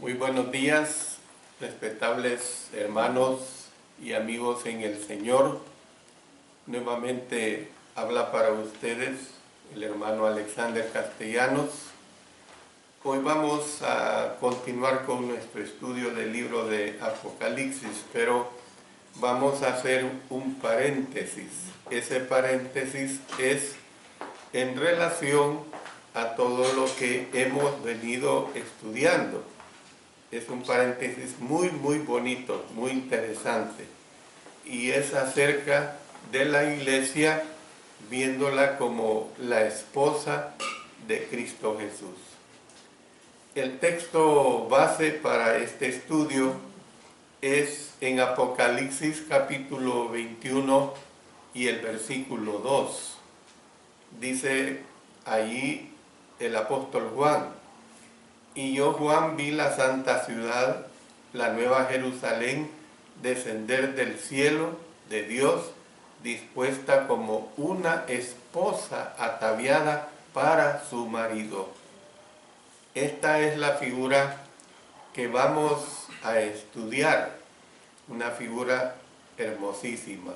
Muy buenos días, respetables hermanos y amigos en el Señor. Nuevamente habla para ustedes el hermano Alexander Castellanos. Hoy vamos a continuar con nuestro estudio del libro de Apocalipsis, pero vamos a hacer un paréntesis. Ese paréntesis es en relación a todo lo que hemos venido estudiando. Es un paréntesis muy bonito, muy interesante, y es acerca de la iglesia viéndola como la esposa de Cristo Jesús. El texto base para este estudio es en Apocalipsis capítulo 21 y el versículo 2. Dice allí el apóstol Juan: y yo, Juan, vi la santa ciudad, la nueva Jerusalén, descender del cielo de Dios, dispuesta como una esposa ataviada para su marido. Esta es la figura que vamos a estudiar, una figura hermosísima.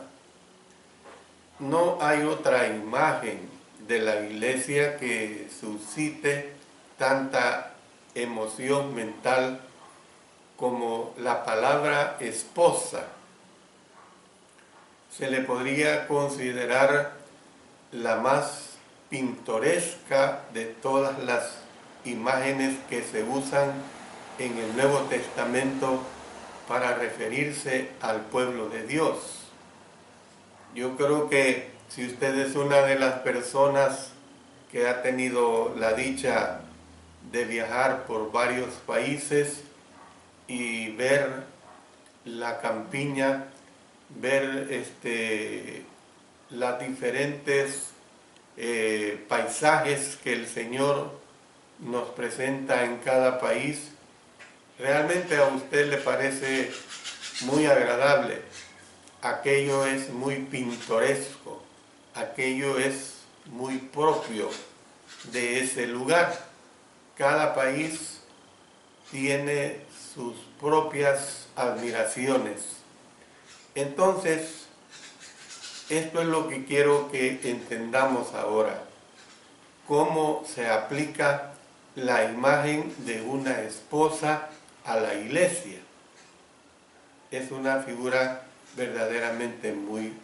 No hay otra imagen de la iglesia que suscite tanta emoción mental como la palabra esposa. Se le podría considerar la más pintoresca de todas las imágenes que se usan en el Nuevo Testamento para referirse al pueblo de Dios. Yo creo que si usted es una de las personas que ha tenido la dicha de viajar por varios países y ver la campiña, ver las diferentes paisajes que el Señor nos presenta en cada país, realmente a usted le parece muy agradable. Aquello es muy pintoresco, aquello es muy propio de ese lugar. Cada país tiene sus propias admiraciones. Entonces, esto es lo que quiero que entendamos ahora. Cómo se aplica la imagen de una esposa a la iglesia. Es una figura verdaderamente muy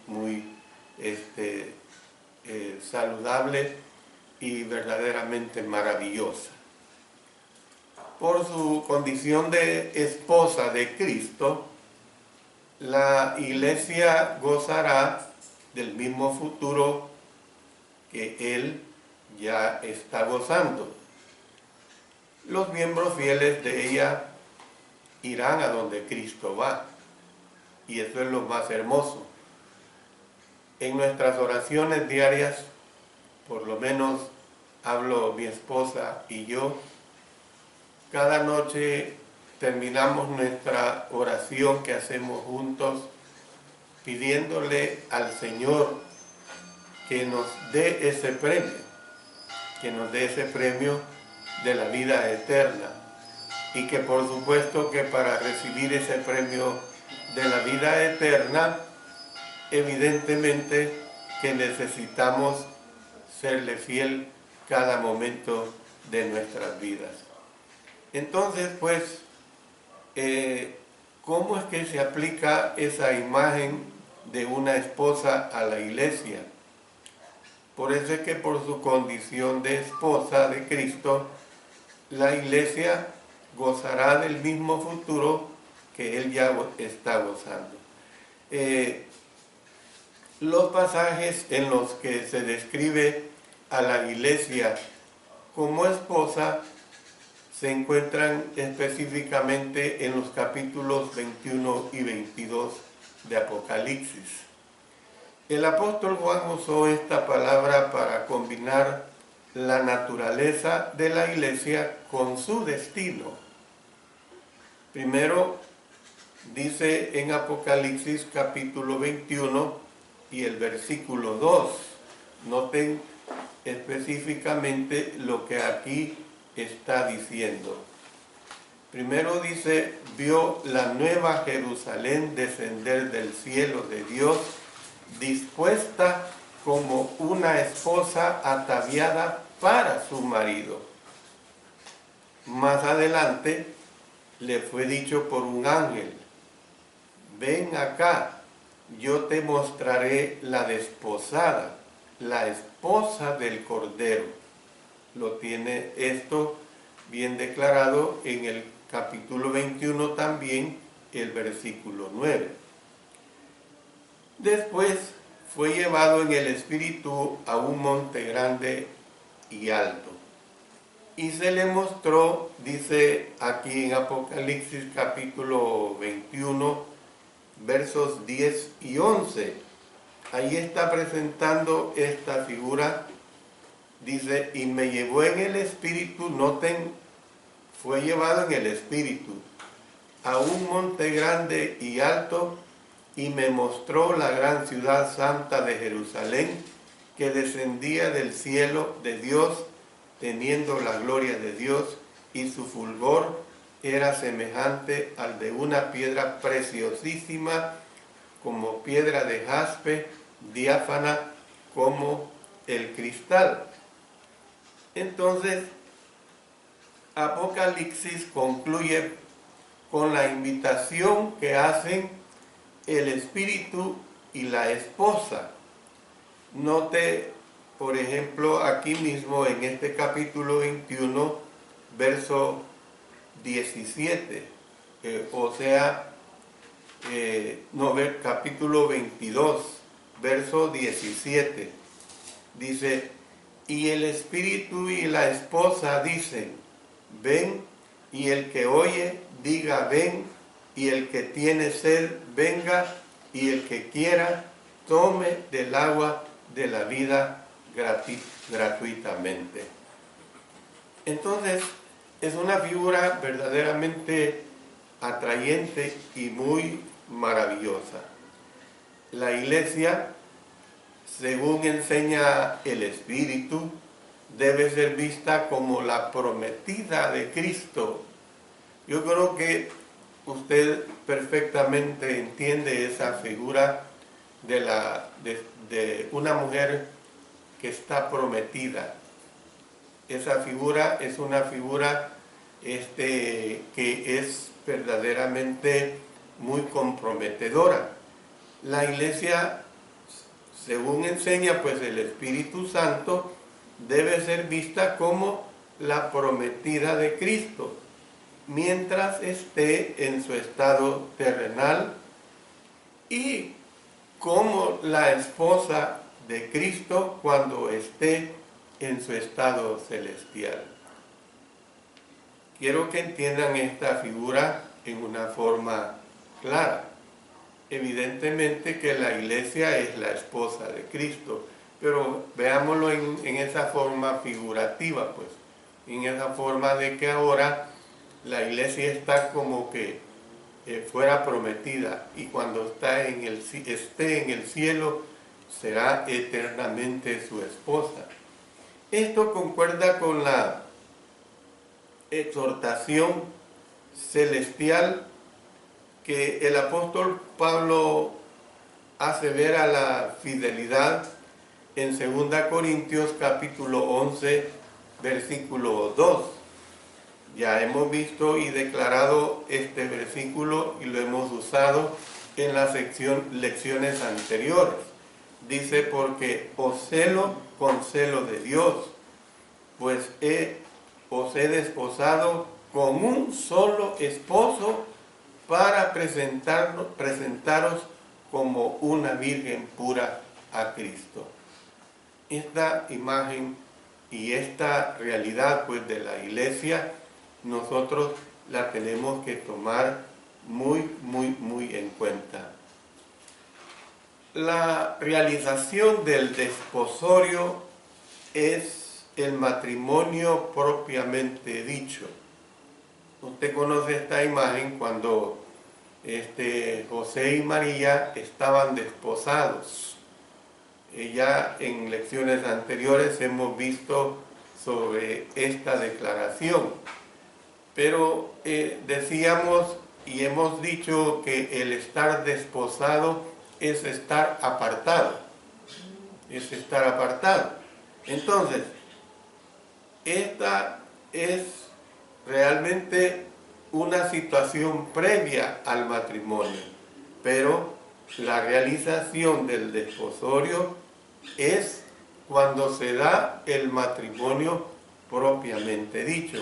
saludable y verdaderamente maravillosa. Por su condición de esposa de Cristo, la iglesia gozará del mismo futuro que Él ya está gozando. Los miembros fieles de ella irán a donde Cristo va, y eso es lo más hermoso. En nuestras oraciones diarias, por lo menos hablo mi esposa y yo, cada noche terminamos nuestra oración que hacemos juntos pidiéndole al Señor que nos dé ese premio, de la vida eterna, y que por supuesto que para recibir ese premio de la vida eterna, evidentemente que necesitamos serle fiel cada momento de nuestras vidas. Entonces, pues, ¿cómo es que se aplica esa imagen de una esposa a la iglesia? Por eso es que por su condición de esposa de Cristo, la iglesia gozará del mismo futuro que Él ya está gozando. Los pasajes en los que se describe a la iglesia como esposa se encuentran específicamente en los capítulos 21 y 22 de Apocalipsis. El apóstol Juan usó esta palabra para combinar la naturaleza de la iglesia con su destino. Primero, dice en Apocalipsis capítulo 21 y el versículo 2. Noten específicamente lo que aquí está diciendo. Primero dice, vio la nueva Jerusalén descender del cielo de Dios, dispuesta como una esposa ataviada para su marido. Más adelante le fue dicho por un ángel, ven acá, yo te mostraré la desposada, la esposa del Cordero. Lo tiene esto bien declarado en el capítulo 21 también, el versículo 9. Después fue llevado en el Espíritu a un monte grande y alto. Y se le mostró, dice aquí en Apocalipsis capítulo 21, versos 10 y 11. Ahí está presentando esta figura. Dice, y me llevó en el Espíritu, noten, fue llevado en el Espíritu a un monte grande y alto, y me mostró la gran ciudad santa de Jerusalén, que descendía del cielo de Dios, teniendo la gloria de Dios, y su fulgor era semejante al de una piedra preciosísima, como piedra de jaspe, diáfana como el cristal. Entonces, Apocalipsis concluye con la invitación que hacen el Espíritu y la esposa. Note, por ejemplo, aquí mismo en este capítulo 21, verso 17, capítulo 22, verso 17, dice, y el Espíritu y la esposa dicen, ven, y el que oye, diga ven, y el que tiene sed, venga, y el que quiera, tome del agua de la vida gratuitamente. Entonces, es una figura verdaderamente atrayente y muy maravillosa. La iglesia, según enseña el Espíritu, debe ser vista como la prometida de Cristo. Yo creo que usted perfectamente entiende esa figura de una mujer que está prometida. Esa figura es una figura que es verdaderamente muy comprometedora. La iglesia, según enseña pues el Espíritu Santo, debe ser vista como la prometida de Cristo, mientras esté en su estado terrenal, y como la esposa de Cristo cuando esté en su estado celestial. Quiero que entiendan esta figura en una forma clara. Evidentemente que la iglesia es la esposa de Cristo, pero veámoslo en esa forma figurativa, pues, en esa forma de que ahora la iglesia está como que fuera prometida, y cuando esté en el cielo será eternamente su esposa. Esto concuerda con la exhortación celestial que el apóstol Pablo hace ver a la fidelidad en 2 Corintios capítulo 11, versículo 2. Ya hemos visto y declarado este versículo y lo hemos usado en la lecciones anteriores. Dice, porque os celo con celo de Dios, pues os he desposado con un solo esposo para presentaros como una virgen pura a Cristo. Esta imagen y esta realidad pues de la iglesia, nosotros la tenemos que tomar muy en cuenta. La realización del desposorio es el matrimonio propiamente dicho. Usted conoce esta imagen cuando José y María estaban desposados. Ya en lecciones anteriores hemos visto sobre esta declaración. Pero decíamos y hemos dicho que el estar desposado es estar apartado. Es estar apartado. Entonces, esta es realmente una situación previa al matrimonio, pero la realización del desposorio es cuando se da el matrimonio propiamente dicho.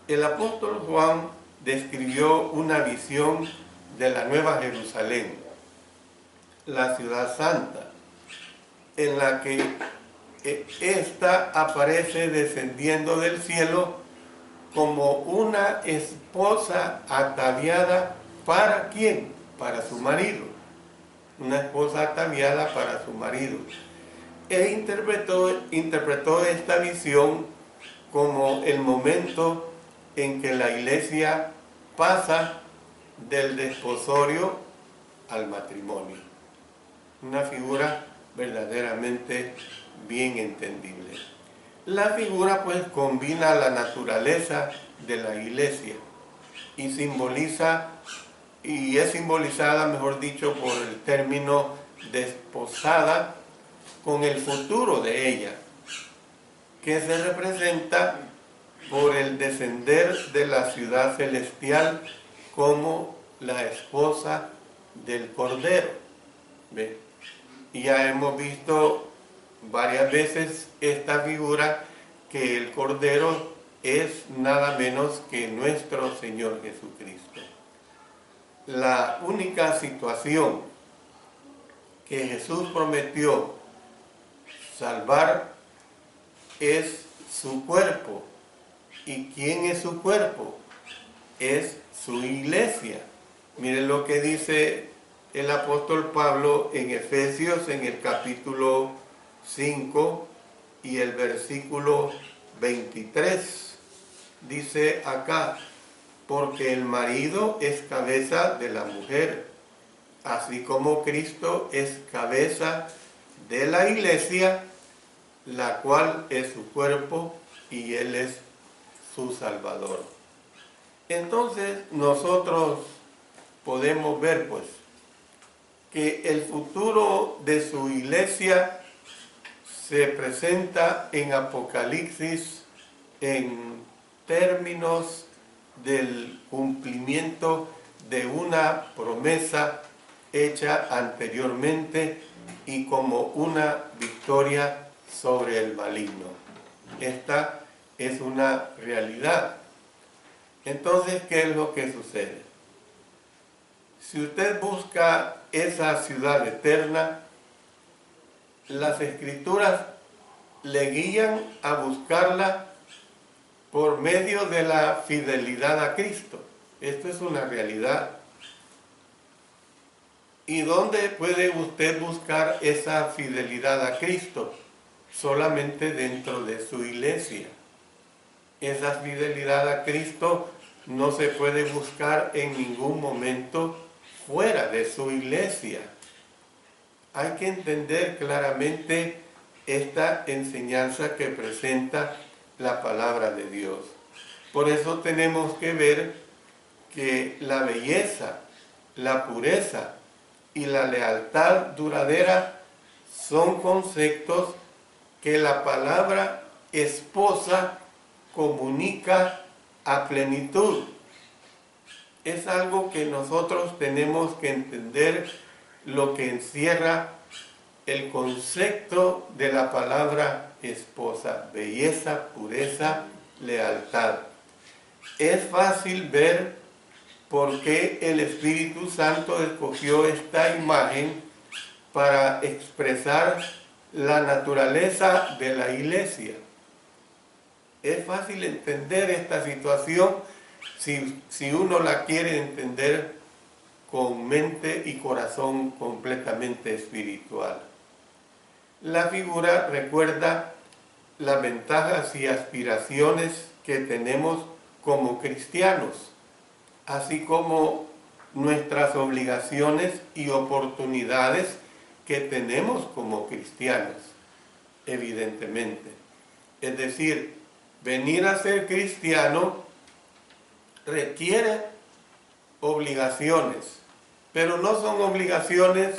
El apóstol Juan describió una visión de la Nueva Jerusalén, la ciudad santa, en la que ésta aparece descendiendo del cielo como una esposa ataviada. ¿Para quién? Para su marido. Una esposa ataviada para su marido. E interpretó esta visión como el momento en que la iglesia pasa del desposorio al matrimonio. Una figura verdaderamente bien entendible. La figura pues combina la naturaleza de la iglesia y simboliza, y es simbolizada, mejor dicho, por el término desposada, con el futuro de ella, que se representa por el descender de la ciudad celestial como la esposa del Cordero. ¿Ve? Y ya hemos visto varias veces esta figura, que el Cordero es nada menos que nuestro Señor Jesucristo. La única situación que Jesús prometió salvar es su cuerpo. ¿Y quién es su cuerpo? Es su iglesia. Miren lo que dice el apóstol Pablo en Efesios, en el capítulo 5 y el versículo 23. Dice acá: porque el marido es cabeza de la mujer, así como Cristo es cabeza de la iglesia, la cual es su cuerpo y Él es su Salvador. Entonces nosotros podemos ver pues que el futuro de su iglesia se presenta en Apocalipsis en términos del cumplimiento de una promesa hecha anteriormente y como una victoria sobre el maligno. Esta es una realidad. Entonces, ¿qué es lo que sucede? Si usted busca esa ciudad eterna, las Escrituras le guían a buscarla por medio de la fidelidad a Cristo. Esto es una realidad. ¿Y dónde puede usted buscar esa fidelidad a Cristo? Solamente dentro de su iglesia. Esa fidelidad a Cristo no se puede buscar en ningún momento fuera de su iglesia. Hay que entender claramente esta enseñanza que presenta la palabra de Dios. Por eso tenemos que ver que la belleza, la pureza y la lealtad duradera son conceptos que la palabra esposa comunica a plenitud. Es algo que nosotros tenemos que entender, lo que encierra el concepto de la palabra esposa: belleza, pureza, lealtad. Es fácil ver por qué el Espíritu Santo escogió esta imagen para expresar la naturaleza de la iglesia. Es fácil entender esta situación si uno la quiere entender con mente y corazón completamente espiritual. La figura recuerda las ventajas y aspiraciones que tenemos como cristianos, así como nuestras obligaciones y oportunidades que tenemos como cristianos, evidentemente. Es decir, venir a ser cristiano requiere obligaciones, pero no son obligaciones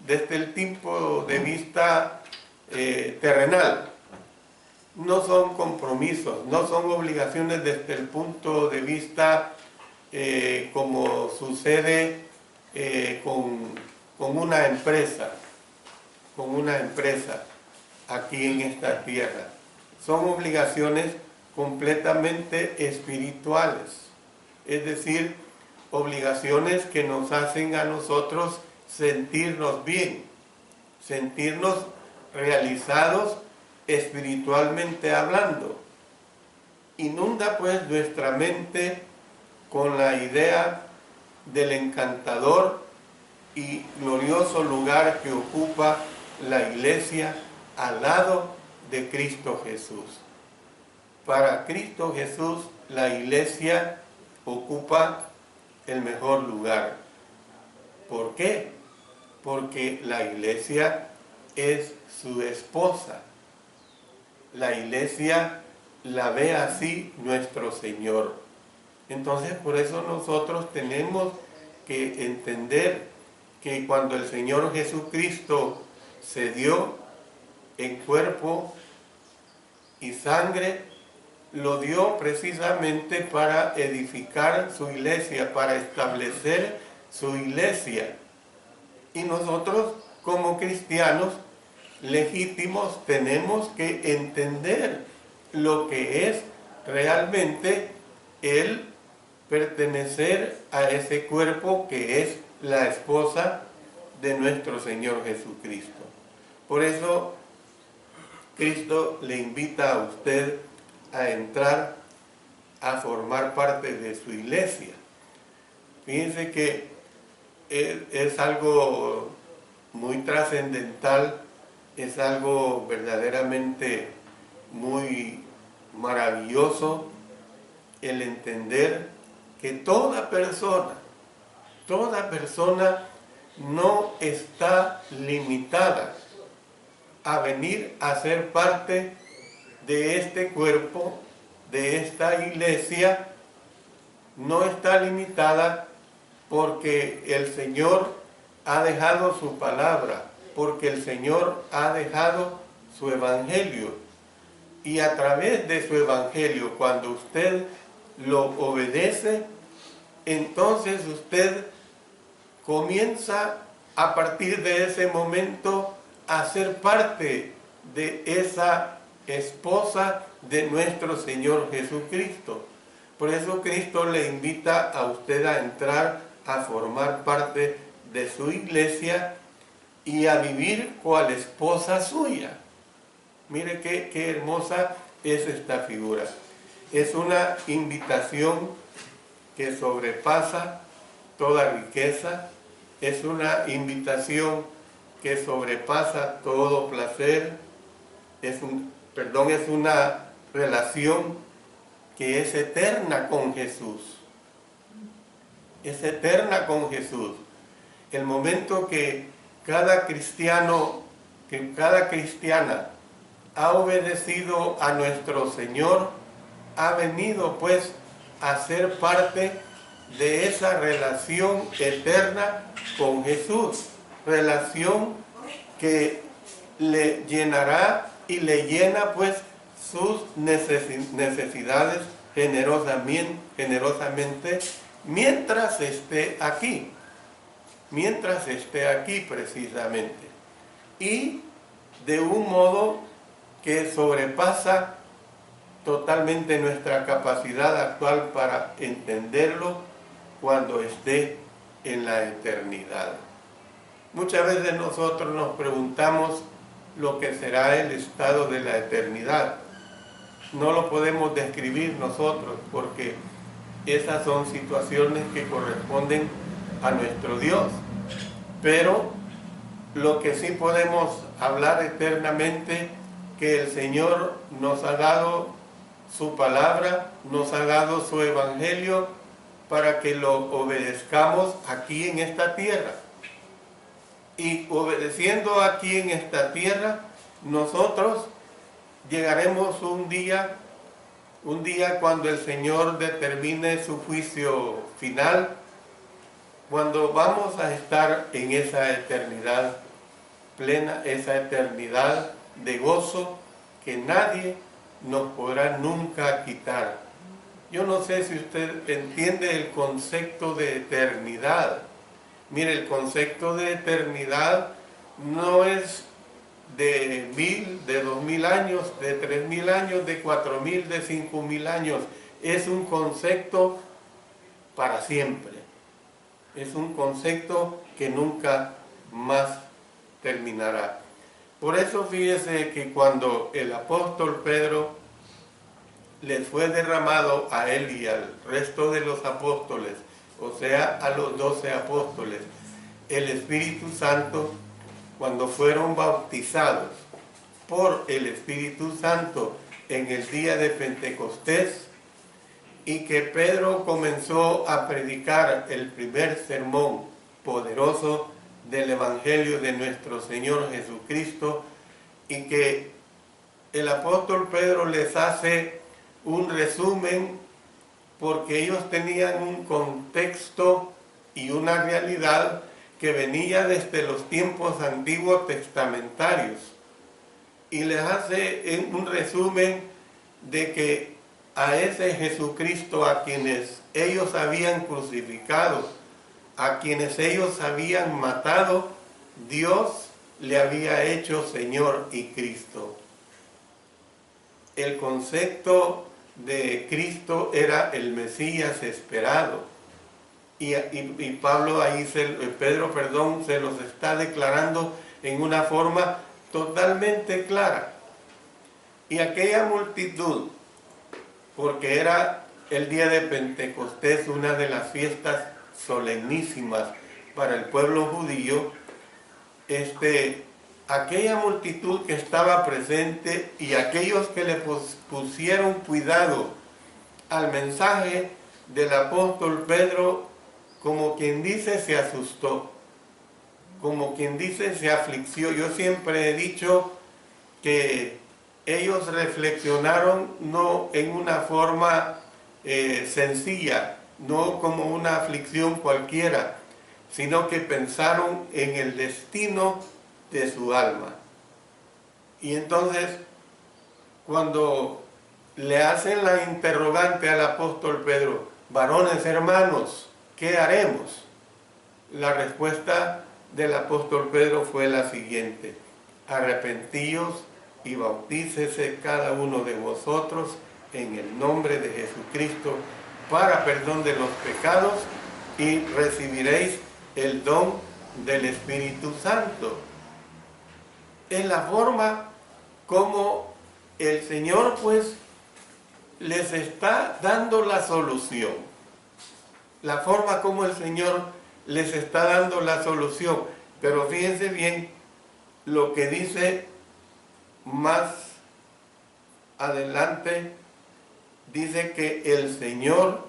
desde el punto de vista terrenal. No son compromisos, no son obligaciones desde el punto de vista como sucede con una empresa aquí en esta tierra. Son obligaciones completamente espirituales, es decir, obligaciones que nos hacen a nosotros sentirnos bien, sentirnos realizados espiritualmente hablando. Inunda pues nuestra mente con la idea del encantador y glorioso lugar que ocupa la iglesia al lado de Cristo Jesús. Para Cristo Jesús la iglesia ocupa el mejor lugar. ¿Por qué? Porque la iglesia es su esposa. La iglesia la ve así nuestro Señor. Entonces por eso nosotros tenemos que entender que cuando el Señor Jesucristo se dio en cuerpo y sangre, lo dio precisamente para edificar su iglesia, para establecer su iglesia. Y nosotros como cristianos legítimos tenemos que entender lo que es realmente el pertenecer a ese cuerpo que es la esposa de nuestro Señor Jesucristo. Por eso Cristo le invita a usted a entrar a formar parte de su iglesia. Fíjense que es algo muy trascendental, es algo verdaderamente muy maravilloso el entender que toda persona no está limitada a venir a ser parte de este cuerpo, de esta iglesia. No está limitada porque el Señor ha dejado su palabra, porque el Señor ha dejado su evangelio. Y a través de su evangelio, cuando usted lo obedece, entonces usted comienza a partir de ese momento a ser parte de esa esposa de nuestro Señor Jesucristo. Por eso Cristo le invita a usted a entrar a formar parte de su iglesia y a vivir cual esposa suya. Mire qué hermosa es esta figura. Es una invitación que sobrepasa toda riqueza, es una invitación que sobrepasa todo placer, es una relación que es eterna con Jesús. Es eterna con Jesús. El momento que cada cristiano, que cada cristiana ha obedecido a nuestro Señor, ha venido pues a ser parte de esa relación eterna con Jesús, relación que le llenará y le llena pues sus necesidades generosamente mientras esté aquí precisamente, y de un modo que sobrepasa totalmente nuestra capacidad actual para entenderlo cuando esté en la eternidad. Muchas veces nosotros nos preguntamos lo que será el estado de la eternidad. No lo podemos describir nosotros porque esas son situaciones que corresponden a nuestro Dios. Pero lo que sí podemos hablar eternamente, que el Señor nos ha dado su palabra, nos ha dado su evangelio para que lo obedezcamos aquí en esta tierra. Y obedeciendo aquí en esta tierra, nosotros llegaremos un día Un día cuando el Señor determine su juicio final, cuando vamos a estar en esa eternidad plena, esa eternidad de gozo que nadie nos podrá nunca quitar. Yo no sé si usted entiende el concepto de eternidad. Mire, el concepto de eternidad no es de 1000, de 2000 años, de 3000 años, de 4000, de 5000 años. Es un concepto para siempre. Es un concepto que nunca más terminará. Por eso fíjese que cuando el apóstol Pedro les fue derramado a él y al resto de los apóstoles, o sea, a los 12 apóstoles, el Espíritu Santo, cuando fueron bautizados por el Espíritu Santo en el día de Pentecostés, y que Pedro comenzó a predicar el primer sermón poderoso del Evangelio de nuestro Señor Jesucristo, y que el apóstol Pedro les hace un resumen porque ellos tenían un contexto y una realidad que venía desde los tiempos antiguos testamentarios, y les hace un resumen de que a ese Jesucristo a quienes ellos habían crucificado, a quienes ellos habían matado, Dios le había hecho Señor y Cristo. El concepto de Cristo era el Mesías esperado. Y Pedro se los está declarando en una forma totalmente clara. Y aquella multitud, porque era el día de Pentecostés, una de las fiestas solemnísimas para el pueblo judío, aquella multitud que estaba presente y aquellos que le pusieron cuidado al mensaje del apóstol Pedro, como quien dice, se asustó, como quien dice, se afligió. Yo siempre he dicho que ellos reflexionaron no en una forma sencilla, no como una aflicción cualquiera, sino que pensaron en el destino de su alma. Y entonces, cuando le hacen la interrogante al apóstol Pedro, varones hermanos, ¿qué haremos? La respuesta del apóstol Pedro fue la siguiente: arrepentíos y bautícese cada uno de vosotros en el nombre de Jesucristo para perdón de los pecados y recibiréis el don del Espíritu Santo. Es la forma como el Señor pues les está dando la solución. La forma como el Señor les está dando la solución. Pero fíjense bien lo que dice más adelante. Dice que el Señor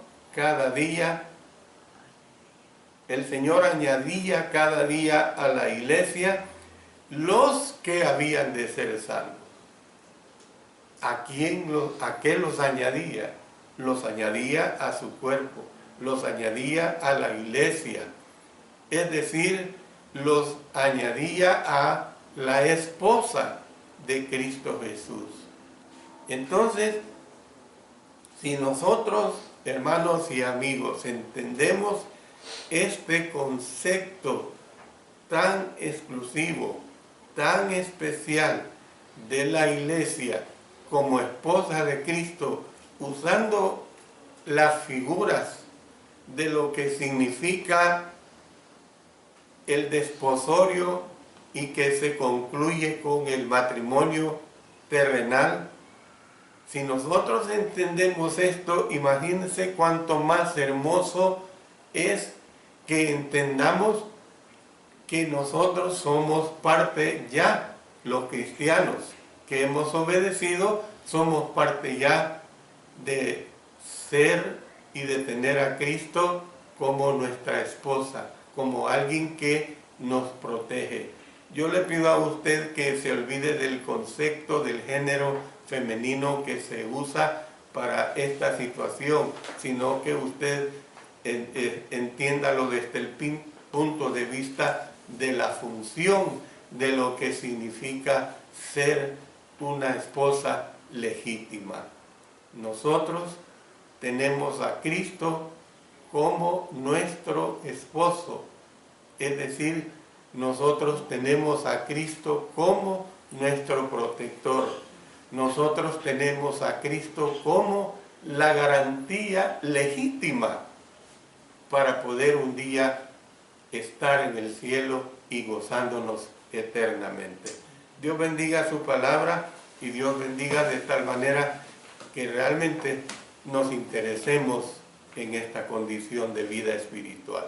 añadía cada día a la iglesia los que habían de ser salvos. ¿A qué los añadía? Los añadía a su cuerpo, los añadía a la iglesia. Es decir, los añadía a la esposa de Cristo Jesús. Entonces, si nosotros, hermanos y amigos, entendemos este concepto tan exclusivo, tan especial de la iglesia como esposa de Cristo, usando las figuras de lo que significa el desposorio y que se concluye con el matrimonio terrenal. Si nosotros entendemos esto, imagínense cuánto más hermoso es que entendamos que nosotros somos parte ya, los cristianos que hemos obedecido, somos parte ya de ser y de tener a Cristo como nuestra esposa, como alguien que nos protege. Yo le pido a usted que se olvide del concepto del género femenino que se usa para esta situación, sino que usted entiéndalo desde el punto de vista de la función de lo que significa ser una esposa legítima. Nosotros tenemos a Cristo como nuestro esposo, es decir, nosotros tenemos a Cristo como nuestro protector. Nosotros tenemos a Cristo como la garantía legítima para poder un día estar en el cielo y gozándonos eternamente. Dios bendiga su palabra y Dios bendiga de tal manera que realmente nos interesemos en esta condición de vida espiritual.